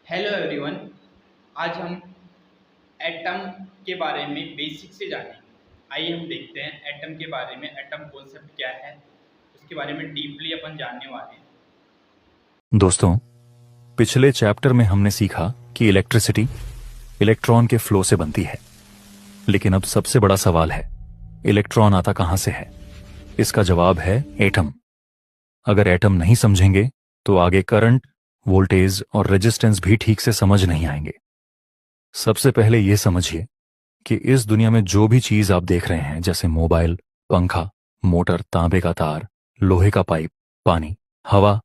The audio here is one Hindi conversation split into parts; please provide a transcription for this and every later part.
Hello everyone. आज हम एटम के बारे में बेसिक से जानेंगे। आइए हम देखते हैं एटम के बारे में, एटम कॉन्सेप्ट क्या है, उसके बारे में डीपली अपन जानने वाले हैं। दोस्तों, पिछले चैप्टर में हमने सीखा कि इलेक्ट्रिसिटी इलेक्ट्रॉन के फ्लो से बनती है। लेकिन अब सबसे बड़ा सवाल है, इलेक्ट्रॉन आता कहां से है? इसका जवाब है एटम। अगर एटम नहीं समझेंगे तो आगे करंट, वोल्टेज और रेजिस्टेंस भी ठीक से समझ नहीं आएंगे। सबसे पहले यह समझिए कि इस दुनिया में जो भी चीज आप देख रहे हैं, जैसे मोबाइल, पंखा, मोटर, तांबे का तार, लोहे का पाइप, पानी, हवा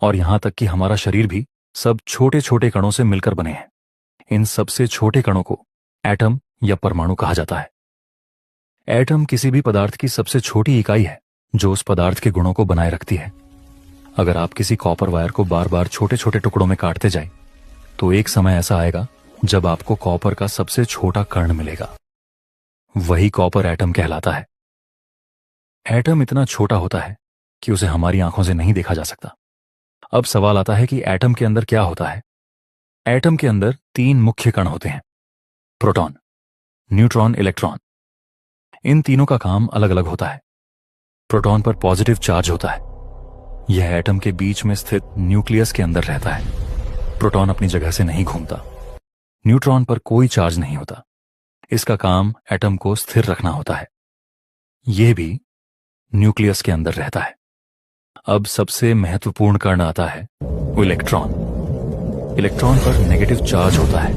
और यहां तक कि हमारा शरीर भी, सब छोटे छोटे कणों से मिलकर बने हैं। इन सबसे छोटे कणों को एटम या परमाणु कहा जाता है। एटम किसी भी पदार्थ की सबसे छोटी इकाई है जो उस पदार्थ के गुणों को बनाए रखती है। अगर आप किसी कॉपर वायर को बार बार छोटे छोटे टुकड़ों में काटते जाएं, तो एक समय ऐसा आएगा जब आपको कॉपर का सबसे छोटा कण मिलेगा। वही कॉपर एटम कहलाता है। एटम इतना छोटा होता है कि उसे हमारी आंखों से नहीं देखा जा सकता। अब सवाल आता है कि एटम के अंदर क्या होता है। एटम के अंदर तीन मुख्य कण होते हैं, प्रोटॉन, न्यूट्रॉन, इलेक्ट्रॉन। इन तीनों का काम अलग अलग होता है। प्रोटॉन पर पॉजिटिव चार्ज होता है। यह एटम के बीच में स्थित न्यूक्लियस के अंदर रहता है। प्रोटॉन अपनी जगह से नहीं घूमता। न्यूट्रॉन पर कोई चार्ज नहीं होता। इसका काम एटम को स्थिर रखना होता है। यह भी न्यूक्लियस के अंदर रहता है। अब सबसे महत्वपूर्ण कण आता है वो इलेक्ट्रॉन। इलेक्ट्रॉन पर नेगेटिव चार्ज होता है।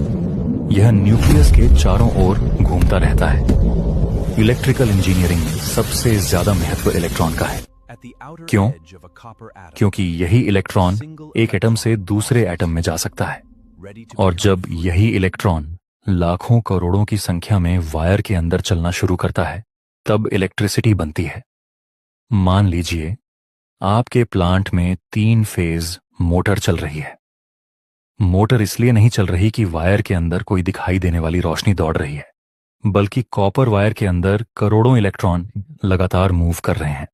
यह न्यूक्लियस के चारों ओर घूमता रहता है। इलेक्ट्रिकल इंजीनियरिंग में सबसे ज्यादा महत्व इलेक्ट्रॉन का है। क्यों? क्योंकि यही इलेक्ट्रॉन एक एटम से दूसरे एटम में जा सकता है। और जब यही इलेक्ट्रॉन लाखों करोड़ों की संख्या में वायर के अंदर चलना शुरू करता है, तब इलेक्ट्रिसिटी बनती है। मान लीजिए आपके प्लांट में 3 फेज मोटर चल रही है। मोटर इसलिए नहीं चल रही कि वायर के अंदर कोई दिखाई देने वाली रोशनी दौड़ रही है, बल्कि कॉपर वायर के अंदर करोड़ों इलेक्ट्रॉन लगातार मूव कर रहे हैं।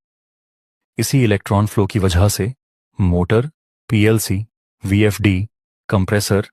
इसी इलेक्ट्रॉन फ्लो की वजह से मोटर, पीएलसी, वीएफडी, कंप्रेसर